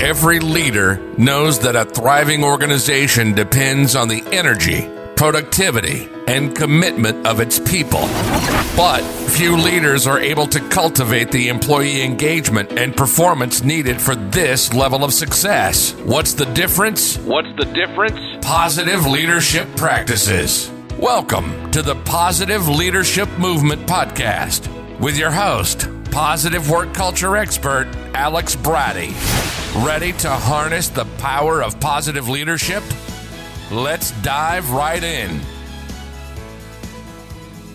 Every leader knows that a thriving organization depends on the energy, productivity, and commitment of its people. But few leaders are able to cultivate the employee engagement and performance needed for this level of success. What's the difference? Positive leadership practices. Welcome to the Positive Leadership Movement Podcast with your host, positive work culture expert, Alex Bratty. Ready to harness the power of positive leadership? Let's dive right in.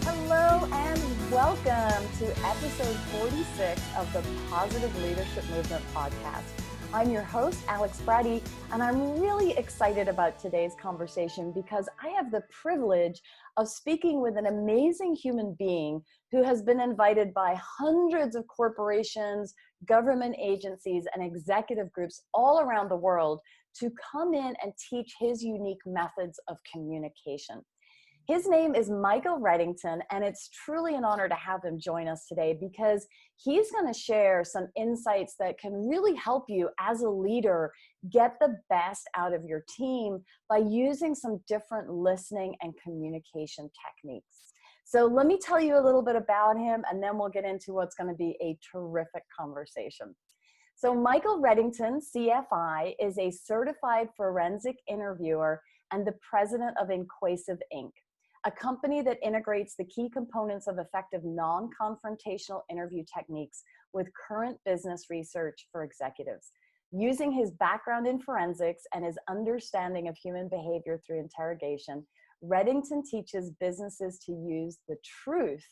Hello and welcome to episode 46 of the Positive Leadership Movement Podcast. I'm your host, Alex Bratty, and I'm really excited about today's conversation because I have the privilege of speaking with an amazing human being who has been invited by hundreds of corporations, government agencies, and executive groups all around the world to come in and teach his unique methods of communication. His name is Michael Reddington, and it's truly an honor to have him join us today because he's going to share some insights that can really help you as a leader get the best out of your team by using some different listening and communication techniques. So let me tell you a little bit about him, and then we'll get into what's going to be a terrific conversation. So Michael Reddington, CFI, is a certified forensic interviewer and the president of Inquasive Inc., a company that integrates the key components of effective non-confrontational interview techniques with current business research for executives. Using his background in forensics and his understanding of human behavior through interrogation, Reddington teaches businesses to use the truth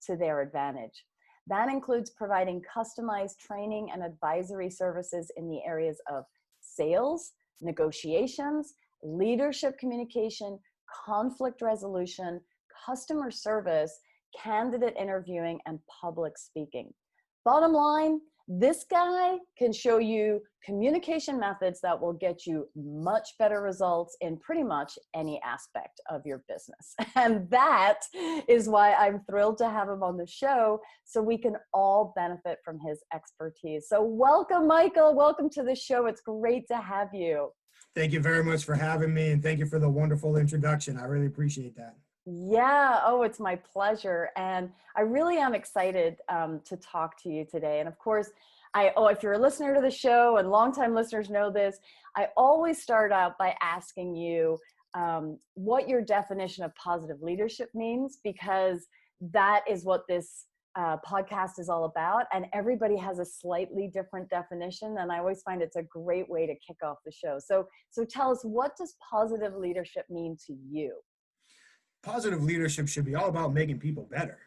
to their advantage. That includes providing customized training and advisory services in the areas of sales, negotiations, leadership communication, conflict resolution, customer service, candidate interviewing, and public speaking. Bottom line, this guy can show you communication methods that will get you much better results in pretty much any aspect of your business. And that is why I'm thrilled to have him on the show so we can all benefit from his expertise. So welcome, Michael. Welcome to the show. It's great to have you. Thank you very much for having me, and thank you for the wonderful introduction. I really appreciate that. Yeah, oh, it's my pleasure. And I really am excited to talk to you today. And of course, if you're a listener to the show, and longtime listeners know this, I always start out by asking you what your definition of positive leadership means, because that is what this podcast is all about, and everybody has a slightly different definition, and I always find it's a great way to kick off the show. So tell us, what does positive leadership mean to you? Positive leadership should be all about making people better.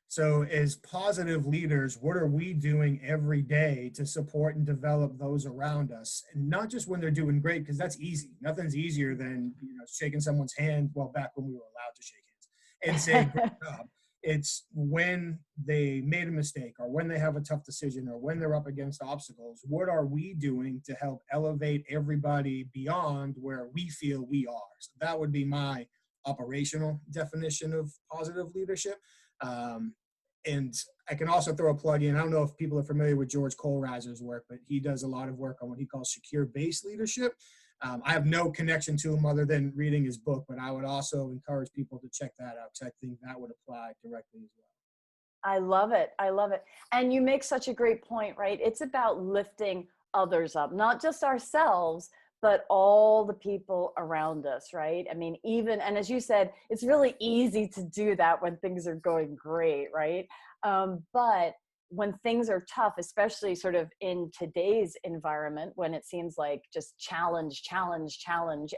So as positive leaders, what are we doing every day to support and develop those around us? And not just when they're doing great, because that's easy. Nothing's easier than shaking someone's hand, well, back when we were allowed to shake hands, and saying great job. It's when they made a mistake, or when they have a tough decision, or when they're up against obstacles. What are we doing to help elevate everybody beyond where we feel we are? So that would be my operational definition of positive leadership. And I can also throw a plug in. I don't know if people are familiar with George Kohlreiser's work, but he does a lot of work on what he calls secure base leadership. I have no connection to him other than reading his book, but I would also encourage people to check that out because I think that would apply directly as well. I love it. I love it. And you make such a great point, right? It's about lifting others up, not just ourselves, but all the people around us, right? I mean, and as you said, it's really easy to do that when things are going great, right? But when things are tough, especially sort of in today's environment, when it seems like just challenge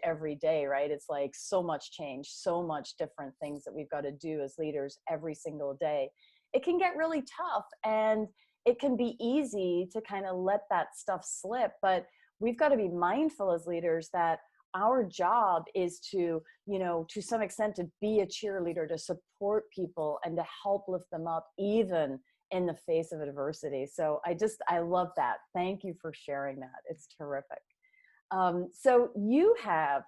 every day, right? It's like so much change, so much different things that we've got to do as leaders every single day. It can get really tough, and it can be easy to kind of let that stuff slip. But we've got to be mindful as leaders that our job is to, to some extent, to be a cheerleader, to support people and to help lift them up, even in the face of adversity. So I love that. Thank you for sharing that. It's terrific. So you have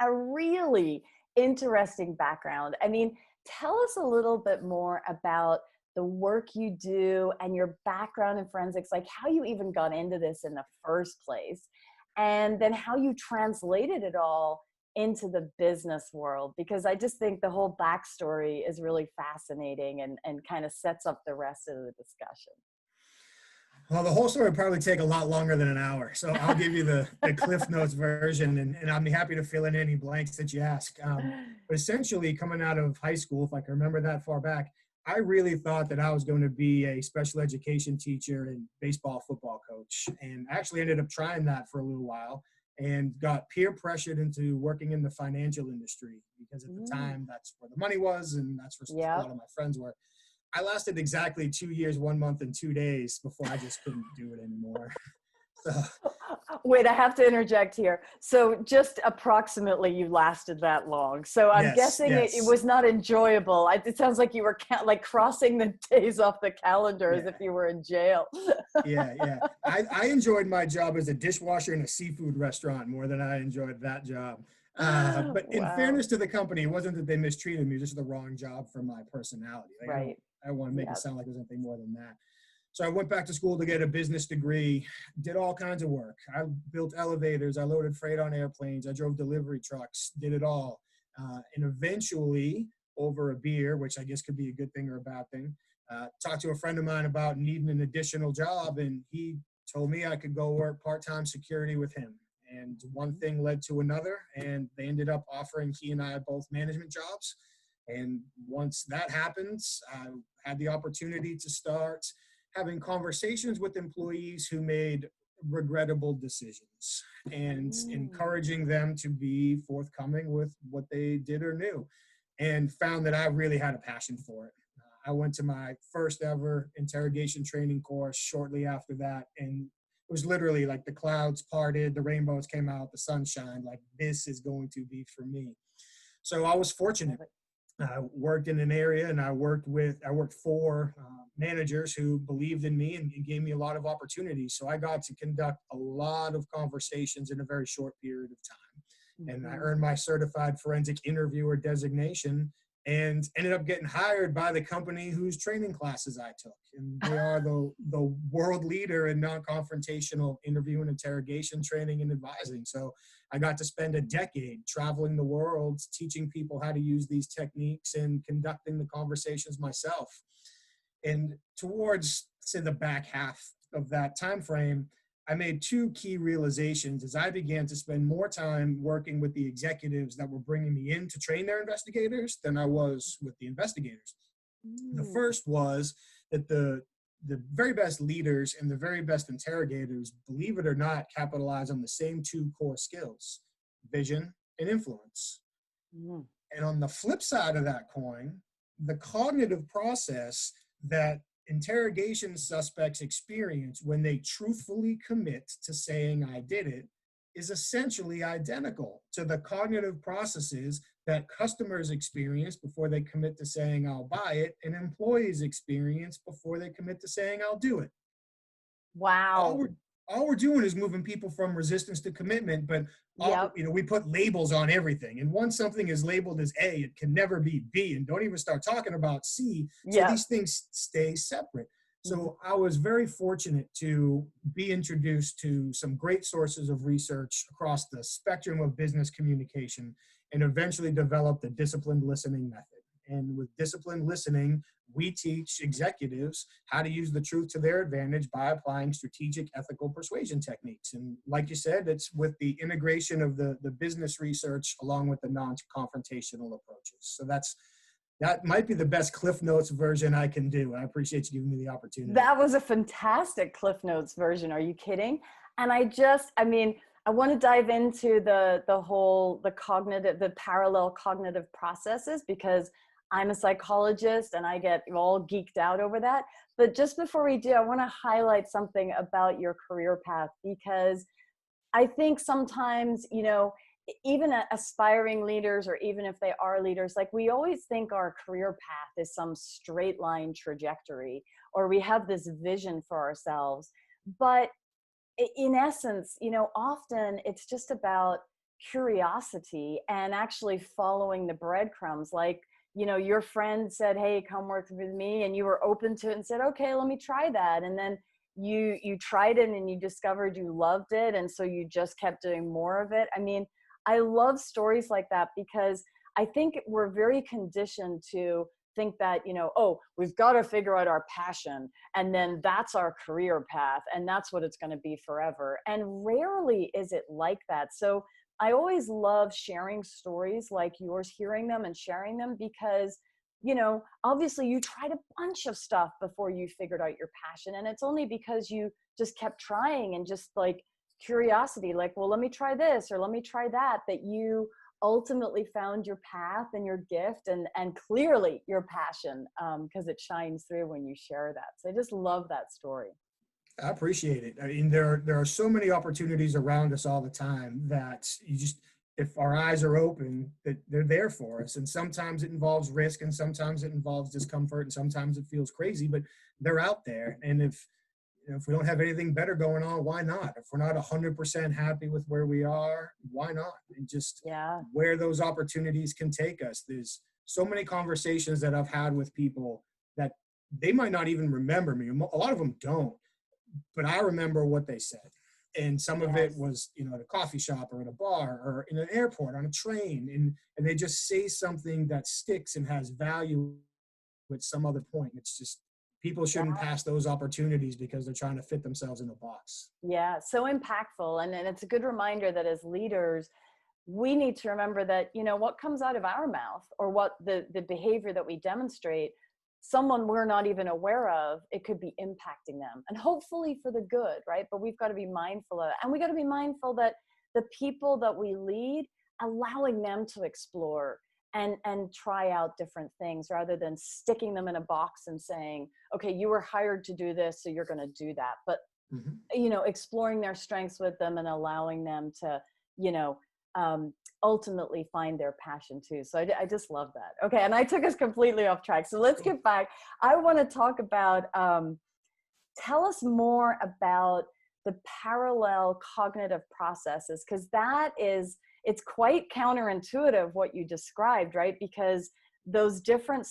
a really interesting background. I mean, tell us a little bit more about the work you do and your background in forensics, like how you even got into this in the first place, and then how you translated it all into the business world, because I just think the whole backstory is really fascinating and kind of sets up the rest of the discussion. Well, the whole story would probably take a lot longer than an hour. So I'll give you the Cliff Notes version, and I'm happy to fill in any blanks that you ask. But essentially, coming out of high school, if I can remember that far back, I really thought that I was going to be a special education teacher and baseball, football coach. And I actually ended up trying that for a little while and got peer pressured into working in the financial industry because at the time that's where the money was and that's where a lot of my friends were. I lasted exactly 2 years, 1 month, and 2 days before I just couldn't do it anymore. So, wait, I have to interject here. So just approximately you lasted that long. So I'm guessing it was not enjoyable. It sounds like you were like crossing the days off the calendar as if you were in jail. Yeah. I enjoyed my job as a dishwasher in a seafood restaurant more than I enjoyed that job. But in fairness to the company, it wasn't that they mistreated me, just the wrong job for my personality. Like, right. I don't want to make it sound like there's anything more than that. So I went back to school to get a business degree, did all kinds of work. I built elevators, I loaded freight on airplanes, I drove delivery trucks, did it all. And eventually, over a beer, which I guess could be a good thing or a bad thing, talked to a friend of mine about needing an additional job, and he told me I could go work part-time security with him. And one thing led to another, and they ended up offering he and I both management jobs. And once that happens, I had the opportunity to start having conversations with employees who made regrettable decisions and encouraging them to be forthcoming with what they did or knew, and found that I really had a passion for it. I went to my first ever interrogation training course shortly after that, and it was literally like the clouds parted, the rainbows came out, the sun shined, like this is going to be for me. So I was fortunate. I worked in an area and I worked for managers who believed in me and gave me a lot of opportunities. So I got to conduct a lot of conversations in a very short period of time. And I earned my certified forensic interviewer designation and ended up getting hired by the company whose training classes I took. And they are the world leader in non-confrontational interview and interrogation training and advising. So I got to spend a decade traveling the world, teaching people how to use these techniques and conducting the conversations myself. And towards, say, the back half of that time frame, I made two key realizations as I began to spend more time working with the executives that were bringing me in to train their investigators than I was with the investigators. The first was that the very best leaders and the very best interrogators, believe it or not, capitalize on the same two core skills: vision and influence. And on the flip side of that coin, the cognitive process that interrogation suspects experience when they truthfully commit to saying I did it is essentially identical to the cognitive processes that customers experience before they commit to saying I'll buy it and employees experience before they commit to saying I'll do it. Wow. All we're doing is moving people from resistance to commitment, but we put labels on everything. And once something is labeled as A, it can never be B, and don't even start talking about C. So these things stay separate. So I was very fortunate to be introduced to some great sources of research across the spectrum of business communication and eventually developed the disciplined listening method. And with disciplined listening, we teach executives how to use the truth to their advantage by applying strategic ethical persuasion techniques. And like you said, it's with the integration of the business research along with the non-confrontational approaches. So that might be the best Cliff Notes version I can do. I appreciate you giving me the opportunity. That was a fantastic Cliff Notes version. Are you kidding? And I want to dive into the parallel cognitive processes, because I'm a psychologist and I get all geeked out over that. But just before we do, I want to highlight something about your career path, because I think sometimes, even aspiring leaders, or even if they are leaders, like we always think our career path is some straight line trajectory, or we have this vision for ourselves. But in essence, often it's just about curiosity and actually following the breadcrumbs. Like, your friend said, hey, come work with me, and you were open to it and said, okay, let me try that. And then you tried it and you discovered you loved it. And so you just kept doing more of it. I mean, I love stories like that because I think we're very conditioned to think that, oh, we've got to figure out our passion and then that's our career path and that's what it's going to be forever. And rarely is it like that. So I always love sharing stories like yours, hearing them and sharing them because, obviously you tried a bunch of stuff before you figured out your passion. And it's only because you just kept trying and just like curiosity, like, well, let me try this or let me try that, that you ultimately found your path and your gift and clearly your passion, because it shines through when you share that. So I just love that story. I appreciate it. I mean, there are so many opportunities around us all the time that you just, if our eyes are open, that they're there for us. And sometimes it involves risk and sometimes it involves discomfort and sometimes it feels crazy, but they're out there. And if we don't have anything better going on, why not? If we're not 100% happy with where we are, why not? And just where those opportunities can take us. There's so many conversations that I've had with people that they might not even remember me. A lot of them don't, but I remember what they said. And some of it was, at a coffee shop or at a bar or in an airport, on a train. And they just say something that sticks and has value at some other point. It's just, people shouldn't pass those opportunities because they're trying to fit themselves in a box. Yeah, so impactful. And it's a good reminder that as leaders, we need to remember that, what comes out of our mouth or what the behavior that we demonstrate, someone we're not even aware of, it could be impacting them, and hopefully for the good, right? But we've got to be mindful of it. And we got to be mindful that the people that we lead, allowing them to explore and try out different things rather than sticking them in a box and saying, okay, you were hired to do this, so you're going to do that. But, exploring their strengths with them and allowing them to, ultimately find their passion too. So I just love that. Okay. And I took us completely off track. So let's get back. I want to talk about, tell us more about the parallel cognitive processes, because it's quite counterintuitive what you described, right? Because those different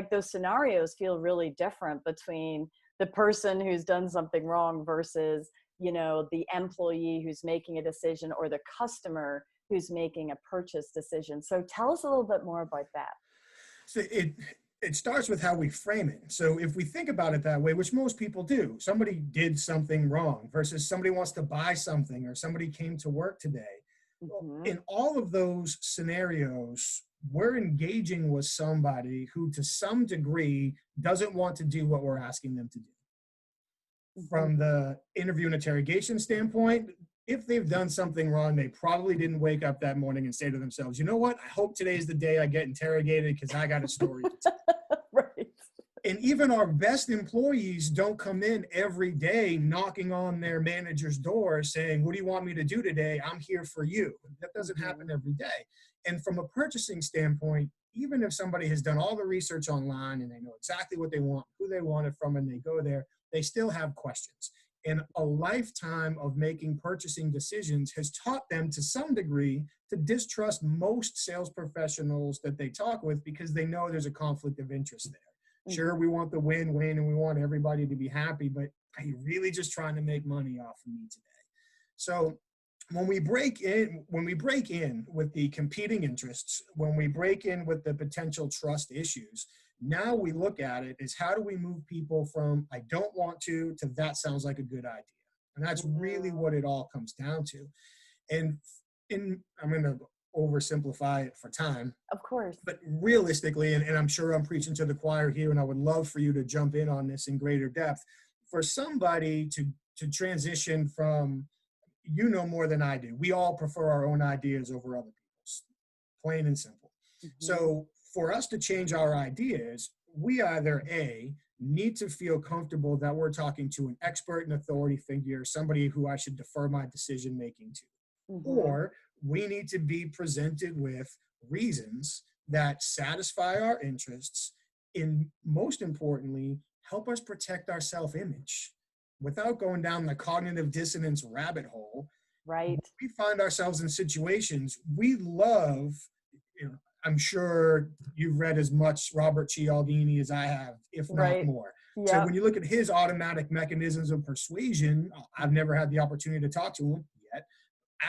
those scenarios feel really different between the person who's done something wrong versus, the employee who's making a decision or the customer who's making a purchase decision. So tell us a little bit more about that. So it starts with how we frame it. So if we think about it that way, which most people do, somebody did something wrong versus somebody wants to buy something or somebody came to work today. In all of those scenarios, we're engaging with somebody who to some degree doesn't want to do what we're asking them to do. From the interview and interrogation standpoint, if they've done something wrong, they probably didn't wake up that morning and say to themselves, you know what, I hope today's the day I get interrogated because I got a story to tell. Right. And even our best employees don't come in every day knocking on their manager's door saying, what do you want me to do today? I'm here for you. That doesn't happen every day. And from a purchasing standpoint, even if somebody has done all the research online and they know exactly what they want, who they want it from, and they go there, they still have questions. And a lifetime of making purchasing decisions has taught them to some degree to distrust most sales professionals that they talk with because they know there's a conflict of interest there. Sure, we want the win-win and we want everybody to be happy, but are you really just trying to make money off of me today? So when we break in with the competing interests, when we break in with the potential trust issues, now we look at it as how do we move people from I don't want to that sounds like a good idea. And that's really what it all comes down to. And I'm going to oversimplify it for time. Of course. But realistically, and I'm sure I'm preaching to the choir here, and I would love for you to jump in on this in greater depth, for somebody to transition from, more than I do, we all prefer our own ideas over other people's, plain and simple. So for us to change our ideas, we either A, need to feel comfortable that we're talking to an expert and authority figure, somebody who I should defer my decision making to, or we need to be presented with reasons that satisfy our interests and, most importantly, help us protect our self-image without going down the cognitive dissonance rabbit hole. Right. We find ourselves in situations we love, I'm sure you've read as much Robert Cialdini as I have, if not Right. more. So Yep. when you look at his automatic mechanisms of persuasion, I've never had the opportunity to talk to him yet.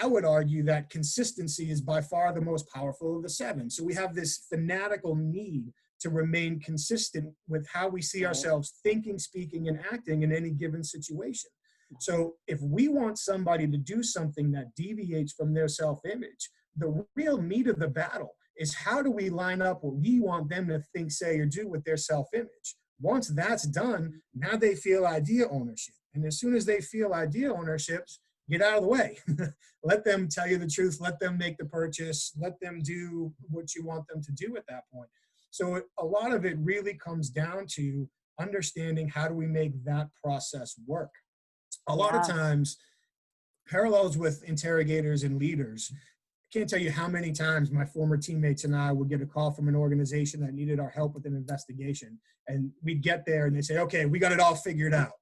I would argue that consistency is by far the most powerful of the seven. So we have this fanatical need to remain consistent with how we see ourselves thinking, speaking, and acting in any given situation. So if we want somebody to do something that deviates from their self-image, the real meat of the battle is how do we line up what we want them to think, say, or do with their self-image. Once that's done, now they feel idea ownership. And as soon as they feel idea ownership, get out of the way. Let them tell you the truth. Let them make the purchase. Let them do what you want them to do at that point. So a lot of it really comes down to understanding how do we make that process work. A lot of times, parallels with interrogators and leaders, I can't tell you how many times my former teammates and I would get a call from an organization that needed our help with an investigation. And we'd get there and they'd say, okay, we got it all figured out.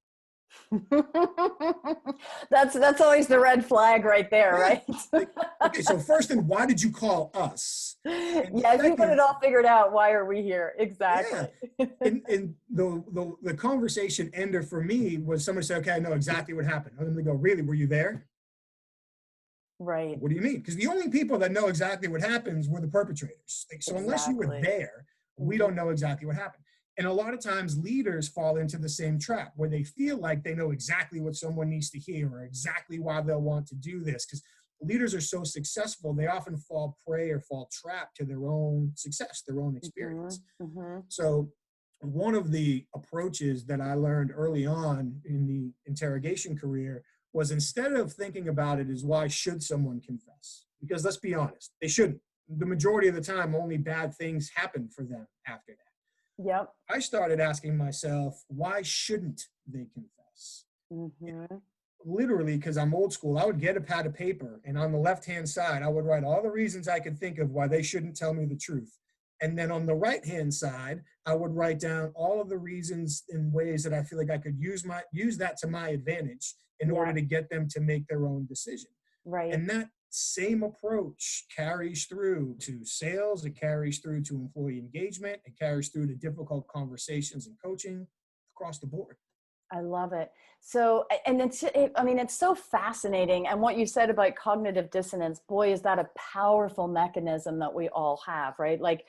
That's always the red flag right there, right? Like, okay, so first, then why did you call us? Yeah, if you got it all figured out, why are we here? Exactly. Yeah. And the conversation ender for me was somebody said, okay, I know exactly what happened. And then they go, really, were you there? Right. What do you mean? Because the only people that know exactly what happens were the perpetrators. Like, so unless you were there, we don't know exactly what happened. And a lot of times leaders fall into the same trap where they feel like they know exactly what someone needs to hear or exactly why they'll want to do this. Because leaders are so successful, they often fall prey or fall trap to their own success, their own experience. So one of the approaches that I learned early on in the interrogation career was instead of thinking about it as why should someone confess? Because let's be honest, they shouldn't. The majority of the time, only bad things happen for them after that. Yep. I started asking myself, why shouldn't they confess? Literally, because I'm old school, I would get a pad of paper, and on the left-hand side, I would write all the reasons I could think of why they shouldn't tell me the truth. And then on the right-hand side, I would write down all of the reasons and ways that I feel like I could use that to my advantage in order to get them to make their own decision. Right. And that same approach carries through to sales, it carries through to employee engagement, it carries through to difficult conversations and coaching across the board. I love it. So, and it's so fascinating. And what you said about cognitive dissonance, boy, is that a powerful mechanism that we all have, right? Like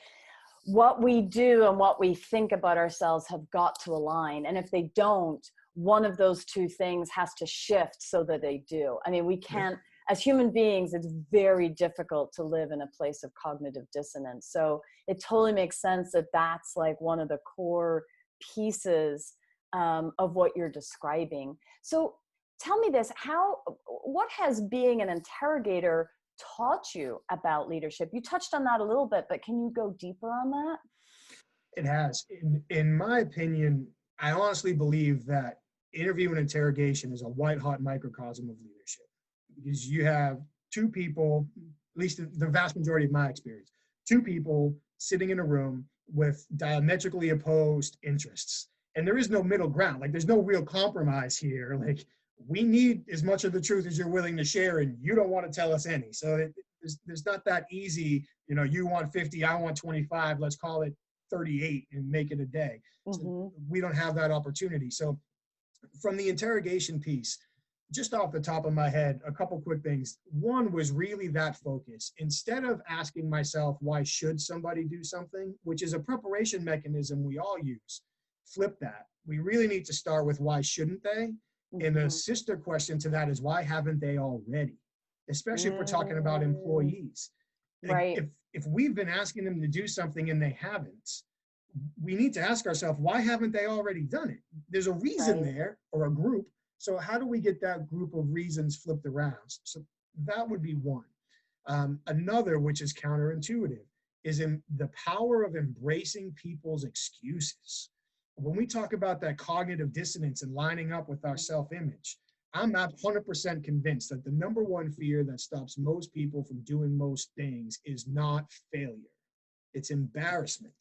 what we do and what we think about ourselves have got to align. And if they don't, one of those two things has to shift so that they do. I mean, we can't, as human beings, it's very difficult to live in a place of cognitive dissonance. So it totally makes sense that that's like one of the core pieces of what you're describing. So tell me this, what has being an interrogator taught you about leadership? You touched on that a little bit, but can you go deeper on that? It has. In my opinion, I honestly believe that interview and interrogation is a white-hot microcosm of leadership, because you have two people, at least the vast majority of my experience, two people sitting in a room with diametrically opposed interests. And there is no middle ground. Like, there's no real compromise here. Like, we need as much of the truth as you're willing to share, and you don't want to tell us any. So there's not that easy, you want 50, I want 25, let's call it 38 and make it a day. So we don't have that opportunity. So from the interrogation piece, just off the top of my head, a couple quick things. One was really that focus. Instead of asking myself, why should somebody do something, which is a preparation mechanism we all use, flip that. We really need to start with why shouldn't they? And a sister question to that is, why haven't they already? Especially if we're talking about employees. Right. If we've been asking them to do something and they haven't, we need to ask ourselves, why haven't they already done it? There's a reason there, or a group. So how do we get that group of reasons flipped around? So that would be one. Another, which is counterintuitive, is in the power of embracing people's excuses. When we talk about that cognitive dissonance and lining up with our self-image, I'm not 100% convinced that the number one fear that stops most people from doing most things is not failure. It's embarrassment.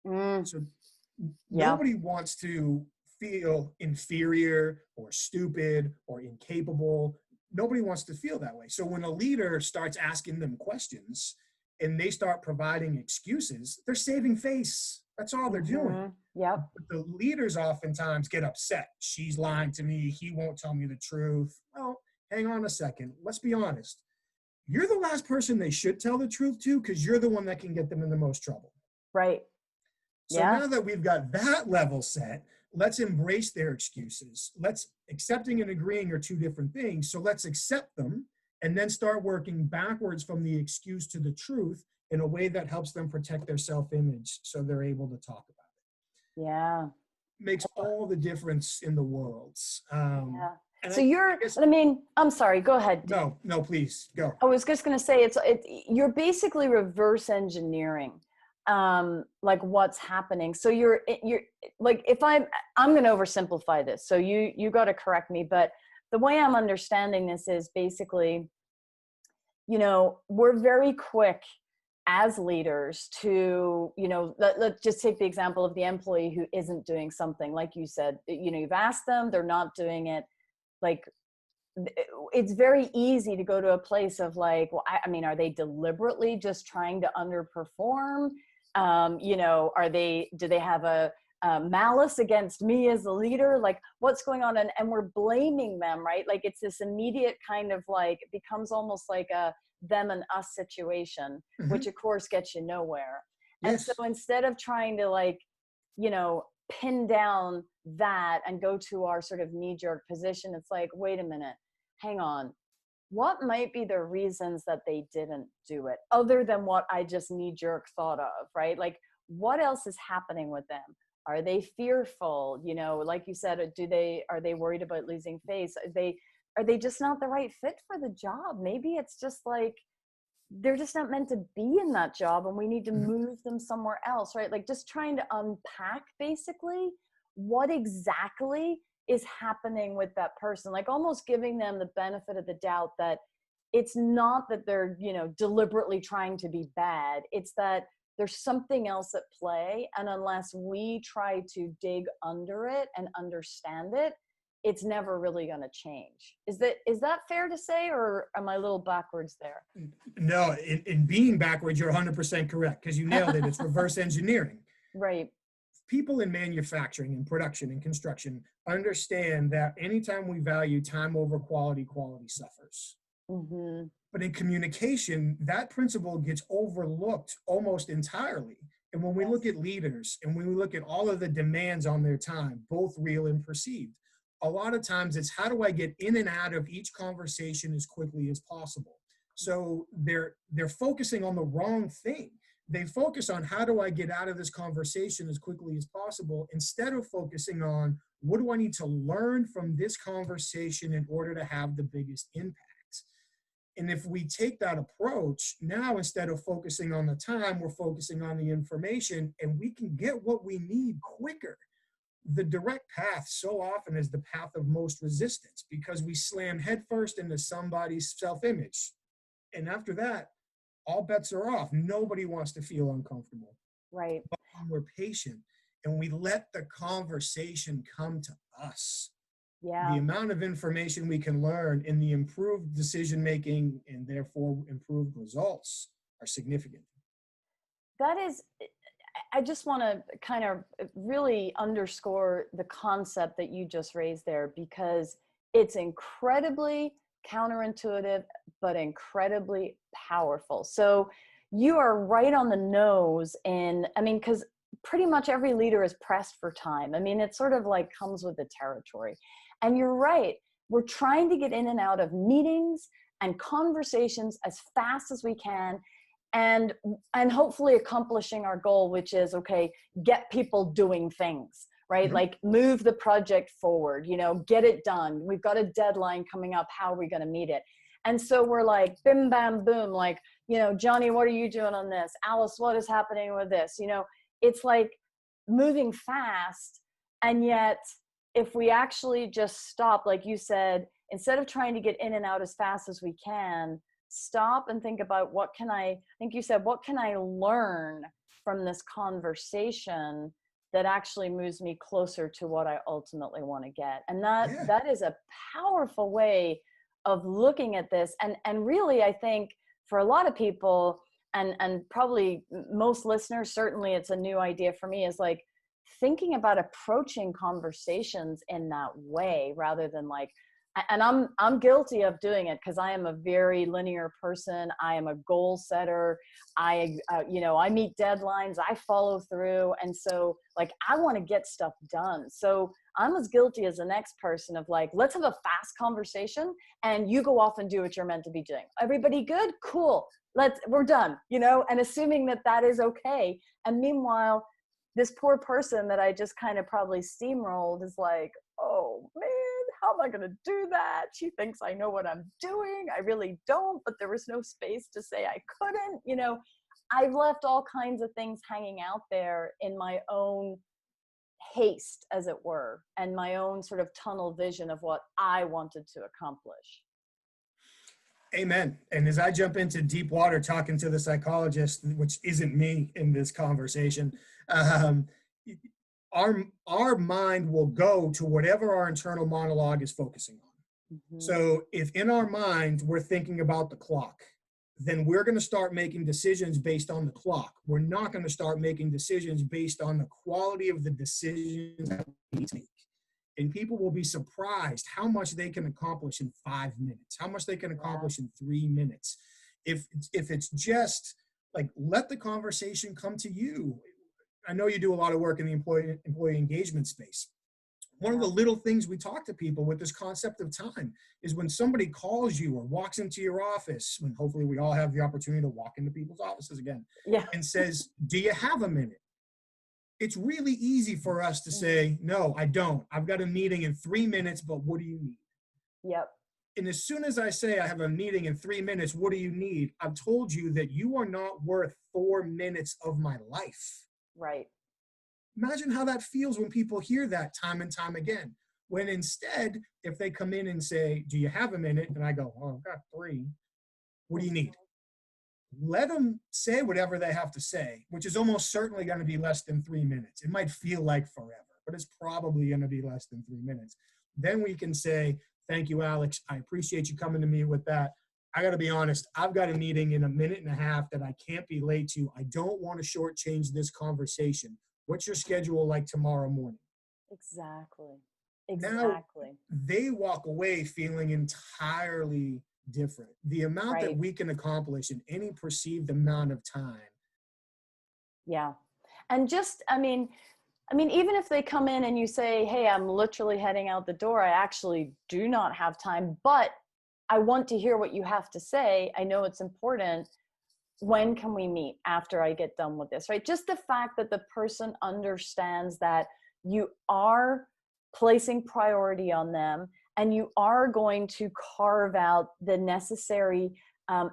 So nobody wants to feel inferior or stupid or incapable. Nobody wants to feel that way. So when a leader starts asking them questions and they start providing excuses, they're saving face. That's all they're doing. Yep. But the leaders oftentimes get upset. She's lying to me. He won't tell me the truth. Well, hang on a second. Let's be honest. You're the last person they should tell the truth to, because you're the one that can get them in the most trouble. Right. So now that we've got that level set, let's embrace their excuses. Accepting and agreeing are two different things. So let's accept them and then start working backwards from the excuse to the truth in a way that helps them protect their self-image so they're able to talk about it. Yeah. Makes all the difference in the world. I'm sorry, go ahead. No, please go. I was just going to say you're basically reverse engineering like what's happening. So you're like, if I'm going to oversimplify this, so you got to correct me, but the way I'm understanding this is basically, we're very quick as leaders to, let's just take the example of the employee who isn't doing something. Like you said, you've asked them, they're not doing it. Like, it's very easy to go to a place of like, well, are they deliberately just trying to underperform? Do they have a malice against me as a leader? Like, what's going on? And we're blaming them, right? Like, it's this immediate kind of like, it becomes almost like a them and us situation, which of course gets you nowhere. Yes. And so instead of trying to like, pin down that and go to our sort of knee-jerk position, it's like, wait a minute, hang on. What might be the reasons that they didn't do it other than what I just knee-jerk thought of, right? Like, what else is happening with them? Are they fearful? Like you said, are they worried about losing face? Are they just not the right fit for the job? Maybe it's just like, they're just not meant to be in that job and we need to move them somewhere else, right? Like, just trying to unpack basically what exactly is happening with that person, like almost giving them the benefit of the doubt that it's not that they're, deliberately trying to be bad. It's that there's something else at play. And unless we try to dig under it and understand it, it's never really going to change. Is that fair to say, or am I a little backwards there? No, in being backwards, you're 100% correct, because you nailed it. It's reverse engineering. Right. People in manufacturing and production and construction understand that anytime we value time over quality, quality suffers. Mm-hmm. But in communication, that principle gets overlooked almost entirely. And when we look at leaders and when we look at all of the demands on their time, both real and perceived, a lot of times it's how do I get in and out of each conversation as quickly as possible? So they're focusing on the wrong thing. They focus on how do I get out of this conversation as quickly as possible, instead of focusing on what do I need to learn from this conversation in order to have the biggest impact. And if we take that approach, now instead of focusing on the time, we're focusing on the information, and we can get what we need quicker. The direct path so often is the path of most resistance, because we slam headfirst into somebody's self-image. And after that, all bets are off. Nobody wants to feel uncomfortable. Right. But when we're patient and we let the conversation come to us, the amount of information we can learn in the improved decision-making and therefore improved results are significant. That is, I just want to kind of really underscore the concept that you just raised there, because it's incredibly counterintuitive, but incredibly powerful. So you are right on the nose. And because pretty much every leader is pressed for time. It sort of like comes with the territory. And you're right. We're trying to get in and out of meetings and conversations as fast as we can. And hopefully accomplishing our goal, which is, okay, get people doing things, right? Mm-hmm. Like move the project forward, get it done. We've got a deadline coming up. How are we going to meet it? And so we're like, bim, bam, boom, like, Johnny, what are you doing on this? Alice, what is happening with this? It's like moving fast. And yet if we actually just stop, like you said, instead of trying to get in and out as fast as we can, stop and think about what can I learn from this conversation that actually moves me closer to what I ultimately want to get. And that is a powerful way of looking at this. And really, I think for a lot of people, and probably most listeners, certainly it's a new idea for me, is like thinking about approaching conversations in that way rather than like, and I'm guilty of doing it because I am a very linear person. I am a goal setter. I meet deadlines. I follow through. And so like, I want to get stuff done. So I'm as guilty as the next person of like, let's have a fast conversation and you go off and do what you're meant to be doing. Everybody good? Cool. We're done, and assuming that that is okay. And meanwhile, this poor person that I just kind of probably steamrolled is like, oh man, how am I going to do that? She thinks I know what I'm doing. I really don't, but there was no space to say I couldn't. I've left all kinds of things hanging out there in my own haste, as it were, and my own sort of tunnel vision of what I wanted to accomplish. Amen. And as I jump into deep water talking to the psychologist, which isn't me in this conversation, our mind will go to whatever our internal monologue is focusing on. Mm-hmm. So if in our mind we're thinking about the clock, then we're going to start making decisions based on the clock. We're not going to start making decisions based on the quality of the decisions that we need to make. And people will be surprised how much they can accomplish in 5 minutes, how much they can accomplish in 3 minutes. If it's just like, let the conversation come to you. I know you do a lot of work in the employee engagement space. One of the little things we talk to people with this concept of time is when somebody calls you or walks into your office, when hopefully we all have the opportunity to walk into people's offices again, and says, do you have a minute? It's really easy for us to say, no, I don't. I've got a meeting in 3 minutes, but what do you need? Yep. And as soon as I say I have a meeting in 3 minutes, what do you need? I've told you that you are not worth 4 minutes of my life. Right. Imagine how that feels when people hear that time and time again. When instead, if they come in and say, do you have a minute? And I go, oh, I've got 3. What do you need? Let them say whatever they have to say, which is almost certainly going to be less than 3 minutes. It might feel like forever, but it's probably going to be less than 3 minutes. Then we can say, thank you, Alex. I appreciate you coming to me with that. I got to be honest. I've got a meeting in 1.5 minutes that I can't be late to. I don't want to shortchange this conversation. What's your schedule like tomorrow morning? Exactly. Now, they walk away feeling entirely different. The amount that we can accomplish in any perceived amount of time. Yeah. And just, I mean, even if they come in and you say, hey, I'm literally heading out the door. I actually do not have time, but I want to hear what you have to say. I know it's important. When can we meet after I get done with this, right? Just the fact that the person understands that you are placing priority on them and you are going to carve out the necessary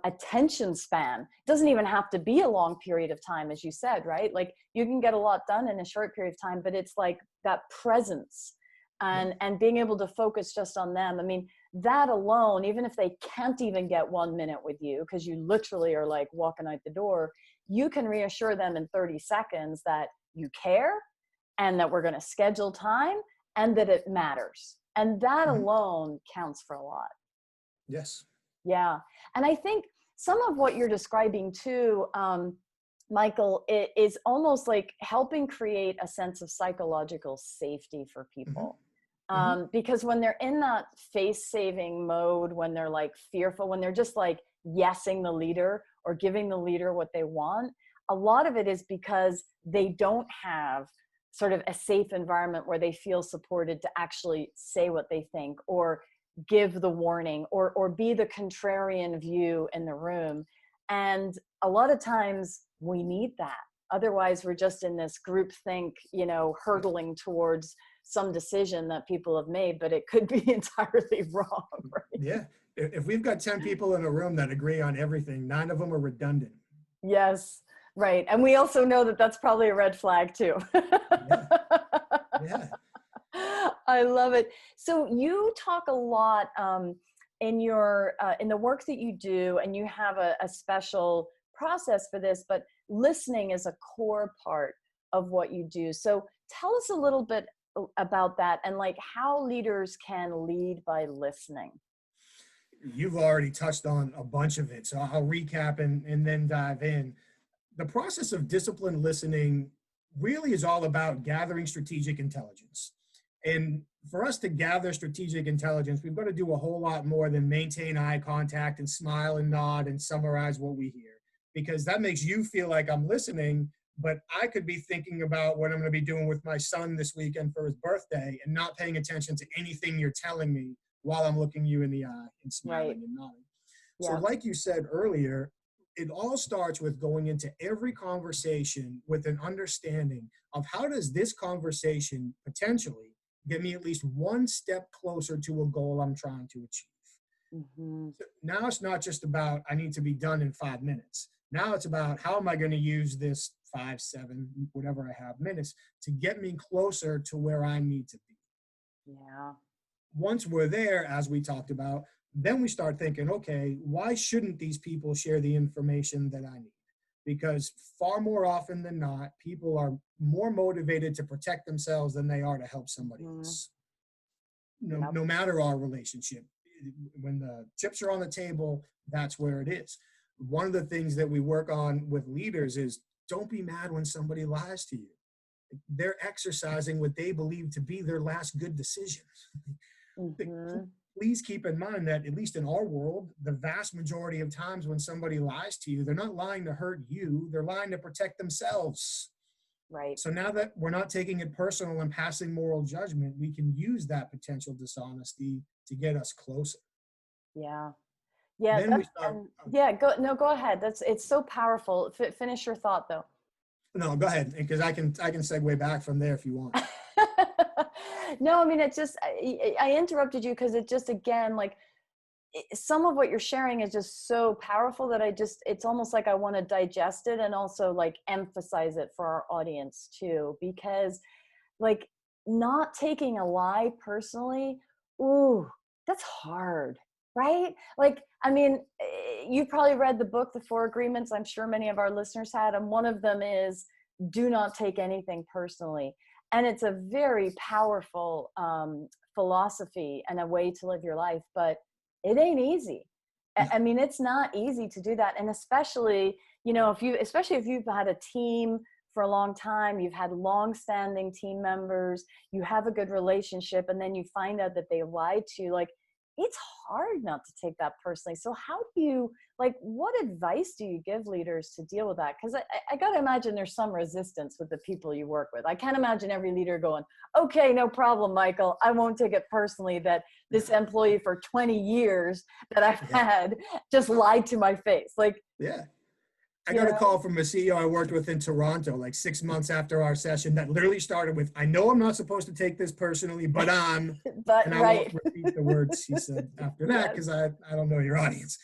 attention span. It doesn't even have to be a long period of time, as you said, right? Like you can get a lot done in a short period of time, but it's like that presence and being able to focus just on them. I mean, that alone, even if they can't even get 1 minute with you, because you literally are like walking out the door, you can reassure them in 30 seconds that you care and that we're going to schedule time and that it matters. And that alone counts for a lot. Yes. Yeah. And I think some of what you're describing too, Michael, it is almost like helping create a sense of psychological safety for people. Because when they're in that face-saving mode, when they're like fearful, when they're just like yesing the leader or giving the leader what they want, a lot of it is because they don't have sort of a safe environment where they feel supported to actually say what they think or give the warning or be the contrarian view in the room. And a lot of times we need that. Otherwise, we're just in this groupthink, hurtling towards some decision that people have made, but it could be entirely wrong. Right? Yeah. If we've got 10 people in a room that agree on everything, 9 of them are redundant. Yes. Right. And we also know that that's probably a red flag too. Yeah. I love it. So you talk a lot in your in the work that you do, and you have a special process for this, but listening is a core part of what you do. So tell us a little bit about that and like how leaders can lead by listening. You've already touched on a bunch of it, so I'll recap and then dive in. The process of disciplined listening really is all about gathering strategic intelligence. And for us to gather strategic intelligence, we've got to do a whole lot more than maintain eye contact and smile and nod and summarize what we hear, because that makes you feel like I'm listening, but I could be thinking about what I'm going to be doing with my son this weekend for his birthday and not paying attention to anything you're telling me while I'm looking you in the eye and smiling and nodding. So like you said earlier, it all starts with going into every conversation with an understanding of how does this conversation potentially get me at least one step closer to a goal I'm trying to achieve. So now it's not just about I need to be done in 5 minutes. Now it's about how am I going to use this 5, 7, whatever I have minutes to get me closer to where I need to be. Yeah. Once we're there, as we talked about, then we start thinking, okay, why shouldn't these people share the information that I need? Because far more often than not, people are more motivated to protect themselves than they are to help somebody else. No matter our relationship, when the chips are on the table, that's where it is. One of the things that we work on with leaders is don't be mad when somebody lies to you. They're exercising what they believe to be their last good decision. Please keep in mind that, at least in our world, the vast majority of times when somebody lies to you, they're not lying to hurt you, they're lying to protect themselves. Right. So now that we're not taking it personal and passing moral judgment, we can use that potential dishonesty to get us closer. Yeah. Then we start, go ahead. It's so powerful. Finish your thought though. No, go ahead, because I can segue back from there if you want. No, I mean, it's just, I interrupted you because it just, again, like some of what you're sharing is just so powerful that it's almost like I want to digest it and also like emphasize it for our audience too, because like not taking a lie personally, ooh, that's hard, right? Like, I mean, you probably read the book, The 4 Agreements. I'm sure many of our listeners had, and one of them is do not take anything personally. And it's a very powerful philosophy and a way to live your life, but it ain't easy. I mean, it's not easy to do that. And especially, especially if you've had a team for a long time, you've had long-standing team members, you have a good relationship, and then you find out that they lied to you, like, it's hard not to take that personally. So how do you, like, what advice do you give leaders to deal with that? Because I got to imagine there's some resistance with the people you work with. I can't imagine every leader going, okay, no problem, Michael. I won't take it personally that this employee for 20 years that I've had just lied to my face. Like, I got a call from a CEO I worked with in Toronto like 6 months after our session that literally started with, I know I'm not supposed to take this personally, but I'm, and I won't repeat the words she said after that because I don't know your audience.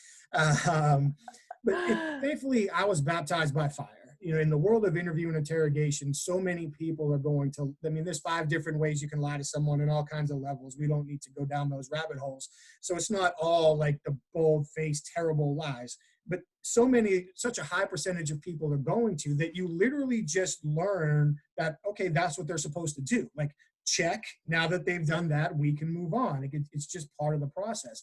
Thankfully, I was baptized by fire. In the world of interview and interrogation, so many people are going to, there's 5 different ways you can lie to someone in all kinds of levels. We don't need to go down those rabbit holes. So it's not all like the bold-faced, terrible lies. But such a high percentage of people are going to that you literally just learn that, okay, that's what they're supposed to do. Like, check, now that they've done that, we can move on. It's just part of the process.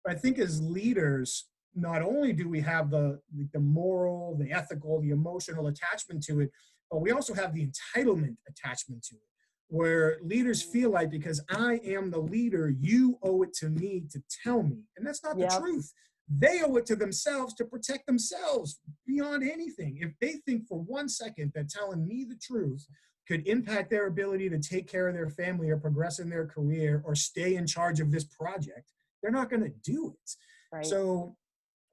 But I think as leaders, not only do we have the moral, the ethical, the emotional attachment to it, but we also have the entitlement attachment to it, where leaders feel like, because I am the leader, you owe it to me to tell me. And that's not the truth. They owe it to themselves to protect themselves beyond anything. If they think for 1 second that telling me the truth could impact their ability to take care of their family or progress in their career or stay in charge of this project, they're not going to do it. Right. So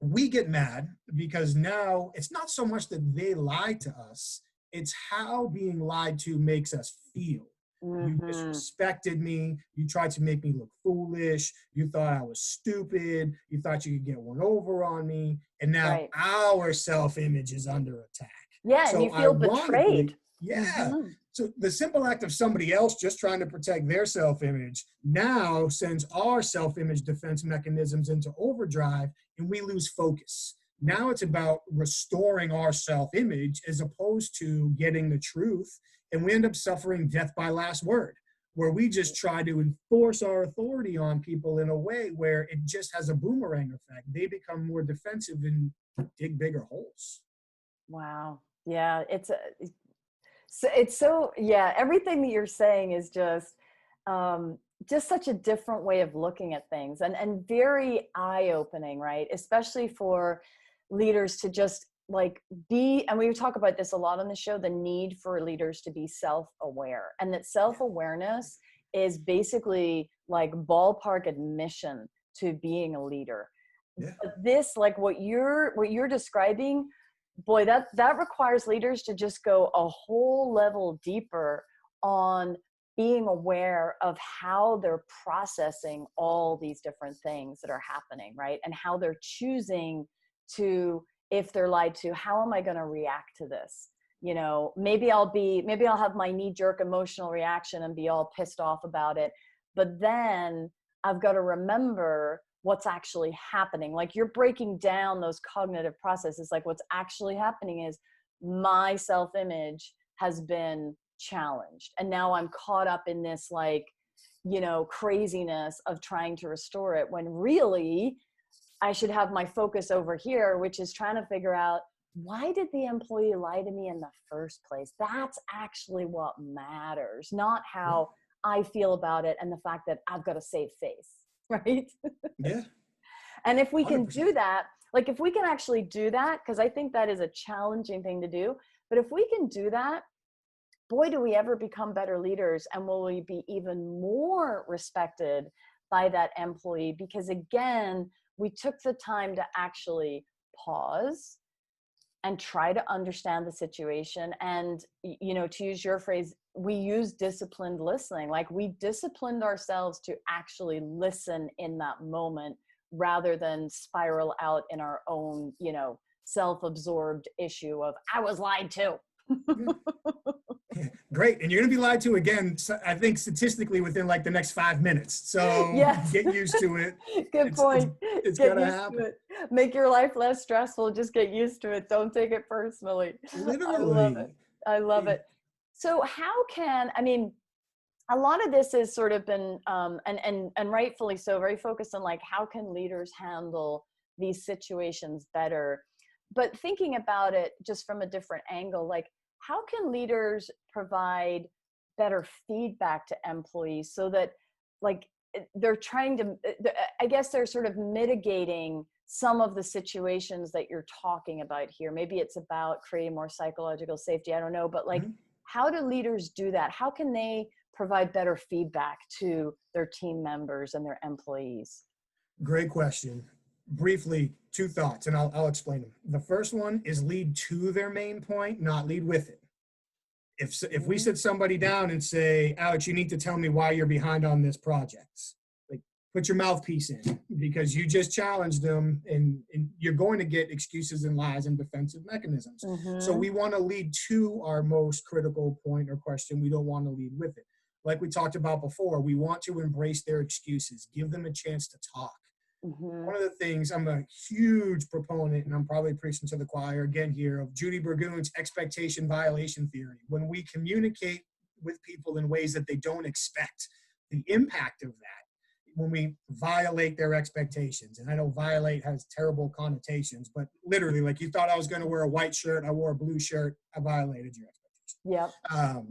we get mad because now it's not so much that they lied to us, it's how being lied to makes us feel. You disrespected me. You tried to make me look foolish. You thought I was stupid. You thought you could get one over on me. And now our self-image is under attack. Yeah, so and you feel betrayed. So the simple act of somebody else just trying to protect their self-image now sends our self-image defense mechanisms into overdrive, and we lose focus. Now it's about restoring our self-image as opposed to getting the truth. And we end up suffering death by last word. where we just try to enforce our authority on people in a way where it just has a boomerang effect. They become more defensive and dig bigger holes. Wow. Yeah. Yeah, everything that you're saying is just such a different way of looking at things, and very eye-opening, right? Especially for leaders to just like be, and we talk about this a lot on the show, the need for leaders to be self-aware, and that self-awareness is basically like ballpark admission to being a leader. Yeah. But this, like what you're describing, boy, that requires leaders to just go a whole level deeper on being aware of how they're processing all these different things that are happening, right? And how they're choosing to, if they're lied to, how am I going to react to this? You know, maybe I'll have my knee-jerk emotional reaction and be all pissed off about it. But then I've got to remember what's actually happening. Like you're breaking down those cognitive processes. Like what's actually happening is my self-image has been challenged. And now I'm caught up in this, like, you know, craziness of trying to restore it, when really I should have my focus over here, which is trying to figure out, why did the employee lie to me in the first place? That's actually what matters, not how I feel about it and the fact that I've got to save face, right? Yeah. And if we can 100%. do that, like if we can actually do that, because I think that is a challenging thing to do, but if we can do that, boy, do we ever become better leaders, and will we be even more respected by that employee? Because again, we took the time to actually pause and try to understand the situation. And, you know, to use your phrase, we use disciplined listening. Like we disciplined ourselves to actually listen in that moment rather than spiral out in our own, you know, self-absorbed issue of, I was lied to. Great. And you're going to be lied to again, I think statistically within like the next 5 minutes. So Yes. Get used to it. Good point. It's Get going to used happen. to it. Make your life less stressful. Just get used to it. Don't take it personally. Literally. I love it. So how can, I mean, a lot of this has sort of been, and rightfully so, very focused on like, how can leaders handle these situations better? But thinking about it just from a different angle, like, how can leaders provide better feedback to employees so that, like, they're trying to, I guess they're sort of mitigating some of the situations that you're talking about here? Maybe it's about creating more psychological safety. I don't know, but like, how do leaders do that? How can they provide better feedback to their team members and their employees? Great question. Briefly, 2 thoughts, and I'll explain them. The first one is lead to their main point, not lead with it. If we sit somebody down and say, Alex, you need to tell me why you're behind on this project, like put your mouthpiece in, because you just challenged them, and you're going to get excuses and lies and defensive mechanisms. So we want to lead to our most critical point or question. We don't want to lead with it. Like we talked about before, we want to embrace their excuses, give them a chance to talk. One of the things, I'm a huge proponent, and I'm probably preaching to the choir again here, of Judy Burgoon's expectation violation theory. When we communicate with people in ways that they don't expect, the impact of that, when we violate their expectations, and I know violate has terrible connotations, but literally, like, you thought I was going to wear a white shirt, I wore a blue shirt, I violated your expectation. Yep.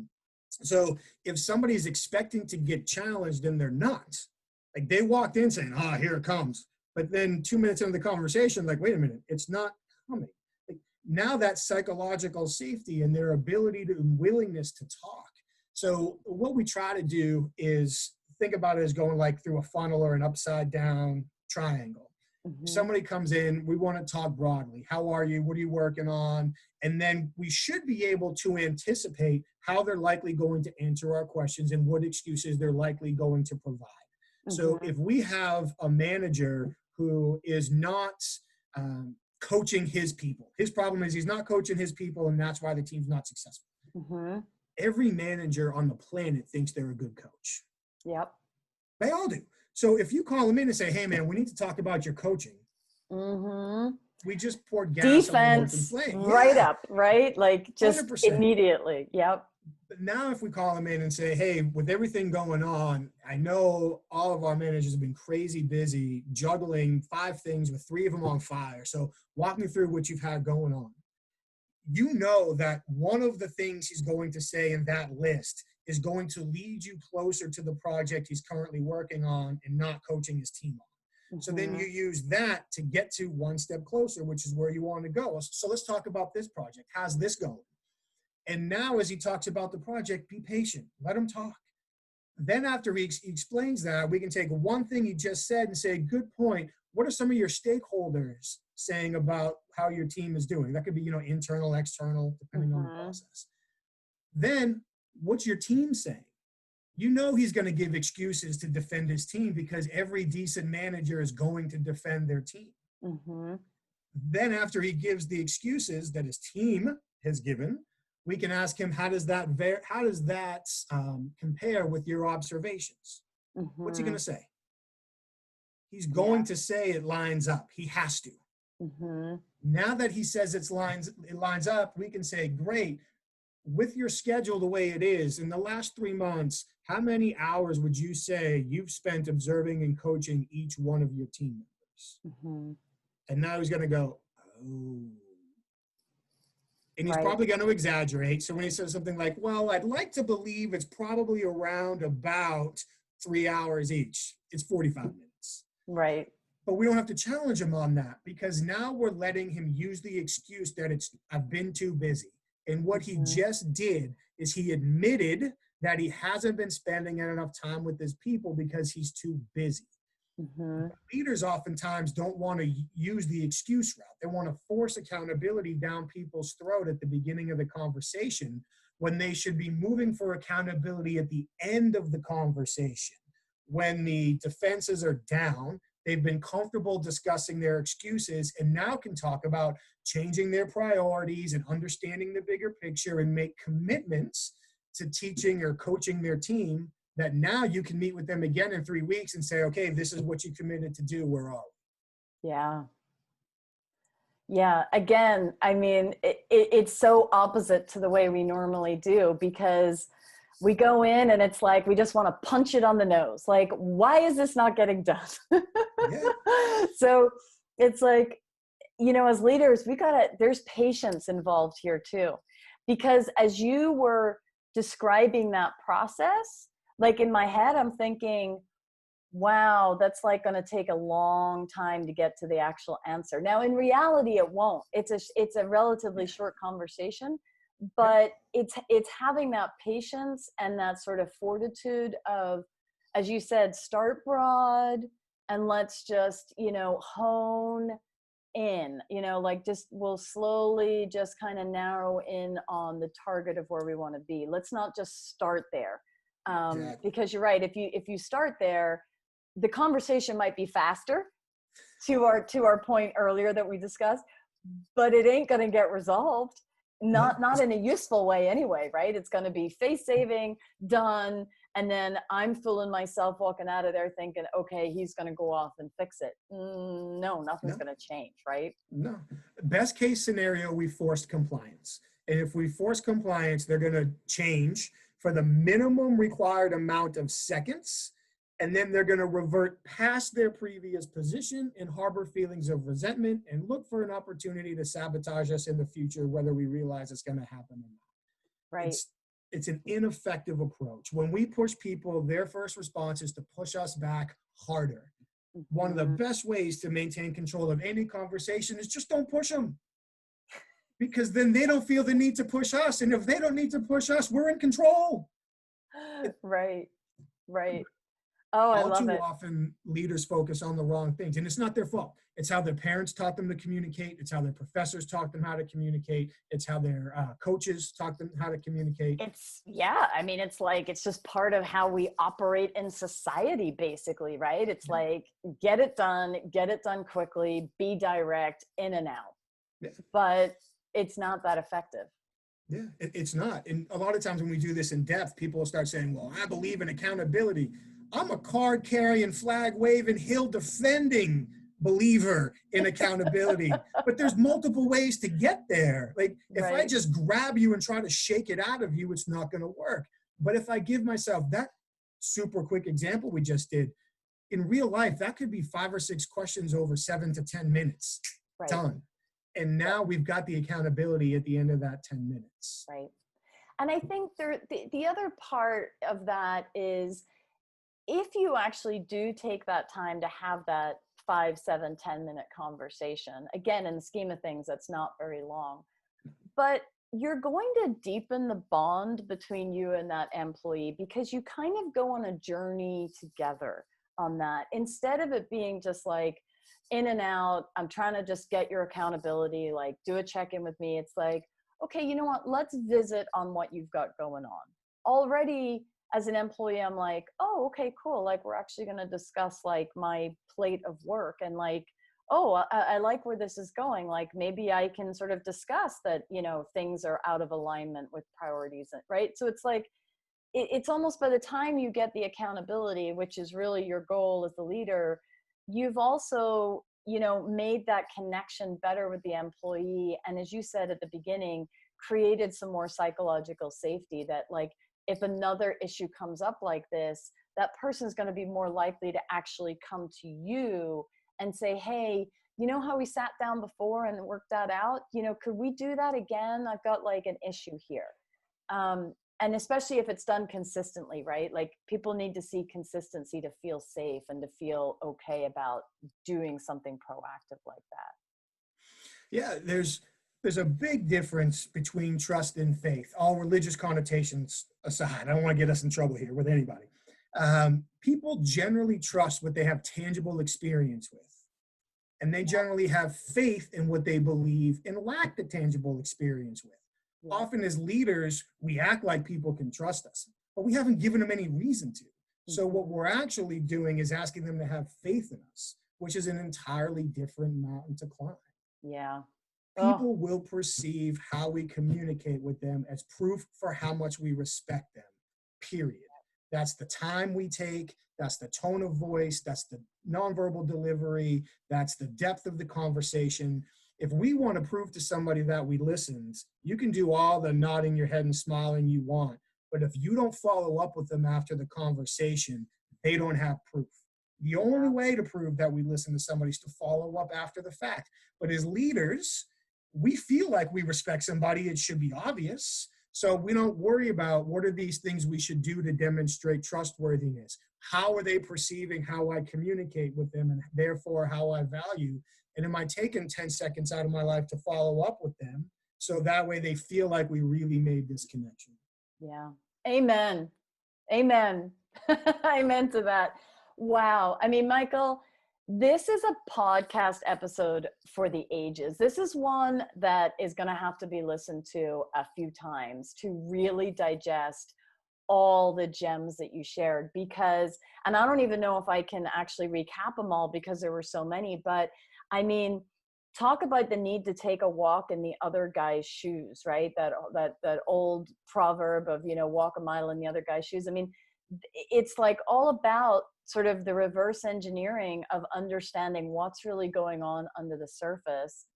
So if somebody's expecting to get challenged and they're not, like they walked in saying, here it comes. But then 2 minutes into the conversation, like, wait a minute, it's not coming. Like, now that's psychological safety and their ability to and willingness to talk. So what we try to do is think about it as going like through a funnel or an upside down triangle. Somebody comes in, we want to talk broadly. How are you? What are you working on? And then we should be able to anticipate how they're likely going to answer our questions and what excuses they're likely going to provide. So if we have a manager who is not coaching his people, his problem is he's not coaching his people, and that's why the team's not successful. Every manager on the planet thinks they're a good coach. Yep. They all do. So if you call them in and say, hey, man, we need to talk about your coaching. We just poured gas on the open Defense flame. right up, right? Like just 100%. immediately. Yep. But now if we call him in and say, hey, with everything going on, I know all of our managers have been crazy busy juggling 5 things with 3 of them on fire. So walk me through what you've had going on. You know that one of the things he's going to say in that list is going to lead you closer to the project he's currently working on and not coaching his team on. So then you use that to get to one step closer, which is where you want to go. So let's talk about this project. How's this going? And now as he talks about the project, be patient. Let him talk. Then after he explains that, we can take one thing he just said and say, good point. What are some of your stakeholders saying about how your team is doing? That could be, internal, external, depending on the process. Then what's your team saying? You know he's going to give excuses to defend his team because every decent manager is going to defend their team. Then after he gives the excuses that his team has given, we can ask him, how does that compare with your observations? What's he going to say? He's going to say it lines up. He has to. Now that he says it lines up, we can say, great. With your schedule the way it is, in the last 3 months, how many hours would you say you've spent observing and coaching each one of your team members? And now he's going to go, oh. And he's probably going to exaggerate. So when he says something like, well, I'd like to believe it's probably around about 3 hours each. It's 45 minutes. Right. But we don't have to challenge him on that because now we're letting him use the excuse that I've been too busy. And what he just did is he admitted that he hasn't been spending enough time with his people because he's too busy. Leaders oftentimes don't want to use the excuse route. They want to force accountability down people's throat at the beginning of the conversation when they should be moving for accountability at the end of the conversation. When the defenses are down, they've been comfortable discussing their excuses and now can talk about changing their priorities and understanding the bigger picture and make commitments to teaching or coaching their team that now you can meet with them again in 3 weeks and say, okay, this is what you committed to do. Where are we? Yeah. Again, I mean, it's so opposite to the way we normally do because we go in and it's like, we just want to punch it on the nose. Like, why is this not getting done? So it's like, as leaders, there's patience involved here too. Because as you were describing that process, like in my head, I'm thinking, wow, that's like going to take a long time to get to the actual answer. Now, in reality, it won't. It's a relatively short conversation, but it's having that patience and that sort of fortitude of, as you said, start broad and let's just, hone in, we'll slowly just kind of narrow in on the target of where we want to be. Let's not just start there. Because you're right. If you start there, the conversation might be faster to our point earlier that we discussed, but it ain't going to get resolved. Not in a useful way anyway, right? It's going to be face saving, done. And then I'm fooling myself walking out of there thinking, okay, he's going to go off and fix it. No, nothing's going to change, right? No. Best case scenario, we forced compliance. And if we force compliance, they're going to change for the minimum required amount of seconds. And then they're going to revert past their previous position and harbor feelings of resentment and look for an opportunity to sabotage us in the future, whether we realize it's going to happen or not. Right. It's an ineffective approach. When we push people, their first response is to push us back harder. One of the best ways to maintain control of any conversation is just don't push them. Because then they don't feel the need to push us. And if they don't need to push us, we're in control. Right. Oh, I love it. All too often, leaders focus on the wrong things, and it's not their fault. It's how their parents taught them to communicate. It's how their professors taught them how to communicate. It's how their coaches taught them how to communicate. It's just part of how we operate in society, basically, right? It's like, get it done quickly, be direct, in and out. Yeah. But it's not that effective. Yeah, it's not. And a lot of times when we do this in depth, people will start saying, well, I believe in accountability. I'm a card carrying, flag waving, hill defending believer in accountability, but there's multiple ways to get there. Like if I Right. just grab you and try to shake it out of you, it's not going to work. But if I give myself that super quick example we just did, in real life, that could be 5 or 6 questions over 7 to 10 minutes, Right. done. And now we've got the accountability at the end of that 10 minutes. Right. And I think the other part of that is, if you actually do take that time to have that 5, 7, 10-minute conversation, again, in the scheme of things, that's not very long, but you're going to deepen the bond between you and that employee, because you kind of go on a journey together on that, instead of it being just like in and out. I'm trying to just get your accountability, like do a check-in with me. It's like, okay, you know what? Let's visit on what you've got going on. Already as an employee, I'm like, oh, okay, cool. Like we're actually going to discuss like my plate of work, and like, oh, I like where this is going. Like maybe I can sort of discuss that, you know, things are out of alignment with priorities, right? So it's like, it's almost by the time you get the accountability, which is really your goal as the leader, you've also, you know, made that connection better with the employee. And as you said at the beginning, created some more psychological safety, that like, if another issue comes up like this, that person's going to be more likely to actually come to you and say, hey, you know how we sat down before and worked that out? You know, could we do that again? I've got like an issue here. And especially if it's done consistently, right? Like people need to see consistency to feel safe and to feel okay about doing something proactive like that. Yeah, there's a big difference between trust and faith. All religious connotations aside, I don't want to get us in trouble here with anybody. People generally trust what they have tangible experience with, and they generally have faith in what they believe and lack the tangible experience with. Yeah. Often as leaders, we act like people can trust us, but we haven't given them any reason to. So what we're actually doing is asking them to have faith in us, which is an entirely different mountain to climb. Yeah. People will perceive how we communicate with them as proof for how much we respect them, period. That's the time we take, that's the tone of voice, that's the nonverbal delivery, that's the depth of the conversation. If we want to prove to somebody that we listened, you can do all the nodding your head and smiling you want, but if you don't follow up with them after the conversation, they don't have proof. The only way to prove that we listen to somebody is to follow up after the fact. But as leaders, we feel like we respect somebody. It should be obvious. So we don't worry about what are these things we should do to demonstrate trustworthiness. How are they perceiving how I communicate with them, and therefore how I value? And am I taking 10 seconds out of my life to follow up with them, so that way they feel like we really made this connection? Yeah. Amen. Amen. Amen to that. Wow. I mean, Michael, this is a podcast episode for the ages. This is one that is going to have to be listened to a few times to really digest all the gems that you shared, because, and I don't even know if I can actually recap them all because there were so many, but I mean, talk about the need to take a walk in the other guy's shoes, right? That old proverb of, you know, walk a mile in the other guy's shoes. I mean, it's like all about sort of the reverse engineering of understanding what's really going on under the surface.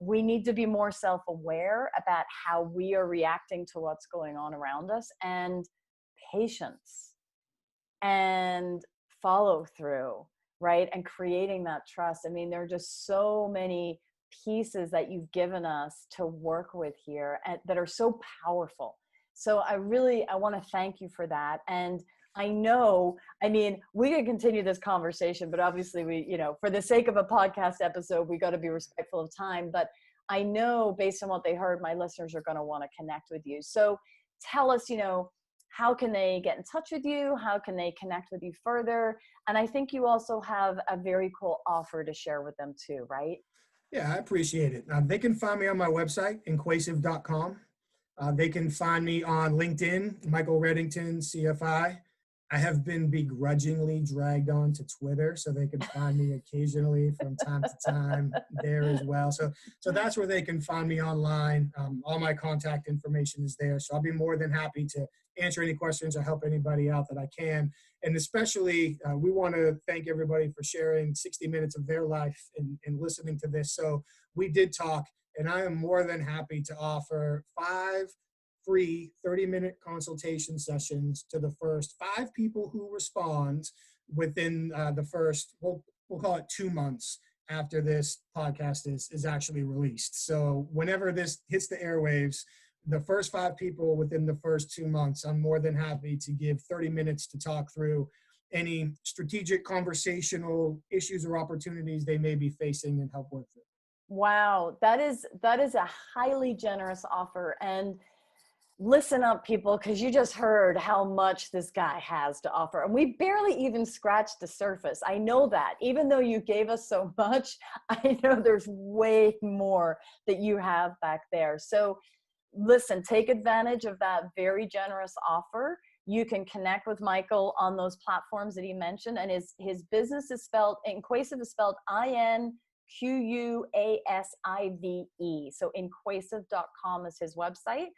We need to be more self-aware about how we are reacting to what's going on around us, and patience and follow through, right? And creating that trust. I mean, there are just so many pieces that you've given us to work with here and that are so powerful. So I want to thank you for that. And I know, I mean, we could continue this conversation, but obviously we, you know, for the sake of a podcast episode, we got to be respectful of time. But I know based on what they heard, my listeners are going to want to connect with you. So tell us, you know, how can they get in touch with you? How can they connect with you further? And I think you also have a very cool offer to share with them too, right? Yeah, I appreciate it. They can find me on my website, inquasive.com. They can find me on LinkedIn, Michael Reddington, CFI. I have been begrudgingly dragged onto Twitter, so they can find me occasionally from time to time there as well. So that's where they can find me online. All my contact information is there. So I'll be more than happy to answer any questions or help anybody out that I can. And especially, we want to thank everybody for sharing 60 minutes of their life and listening to this. So we did talk, and I am more than happy to offer 5 free 30-minute consultation sessions to the first 5 people who respond within the first, we'll call it 2 months after this podcast is actually released. So whenever this hits the airwaves, the first 5 people within the first 2 months, I'm more than happy to give 30 minutes to talk through any strategic conversational issues or opportunities they may be facing and help work through. Wow, that is a highly generous offer. And listen up, people, because you just heard how much this guy has to offer. And we barely even scratched the surface. I know that. Even though you gave us so much, I know there's way more that you have back there. So listen, take advantage of that very generous offer. You can connect with Michael on those platforms that he mentioned. And his business is spelled, Inquasive is spelled INQUASIVE. So inquasive.com is his website.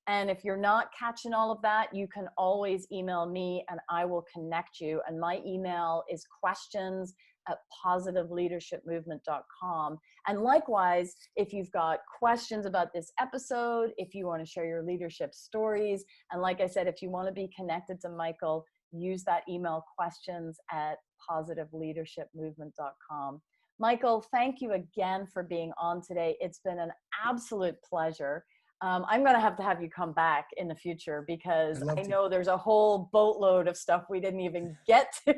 And if you're not catching all of that, you can always email me and I will connect you. And my email is questions@positiveleadershipmovement.com. And likewise, if you've got questions about this episode, if you want to share your leadership stories, and like I said, if you want to be connected to Michael, use that email questions@positiveleadershipmovement.com. Michael, thank you again for being on today. It's been an absolute pleasure. I'm going to have you come back in the future because I know there's a whole boatload of stuff we didn't even get to.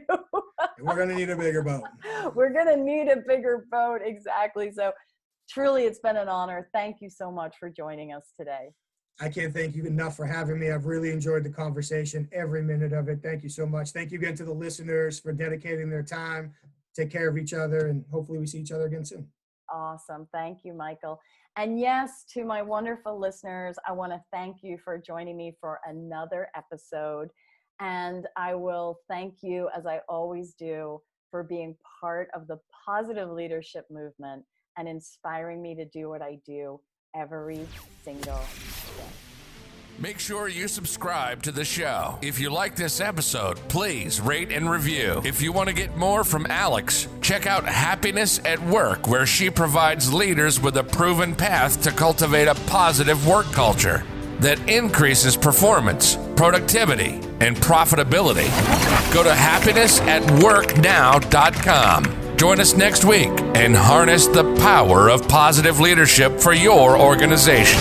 We're going to need a bigger boat. We're going to need a bigger boat. Exactly. So truly, it's been an honor. Thank you so much for joining us today. I can't thank you enough for having me. I've really enjoyed the conversation, every minute of it. Thank you so much. Thank you again to the listeners for dedicating their time. Take care of each other, and hopefully we see each other again soon. Awesome. Thank you, Michael. And yes, to my wonderful listeners, I want to thank you for joining me for another episode. And I will thank you, as I always do, for being part of the positive leadership movement and inspiring me to do what I do every single day. Make sure you subscribe to the show. If you like this episode, please rate and review. If you want to get more from Alex, check out Happiness at Work, where she provides leaders with a proven path to cultivate a positive work culture that increases performance, productivity, and profitability. Go to happinessatworknow.com. Join us next week and harness the power of positive leadership for your organization.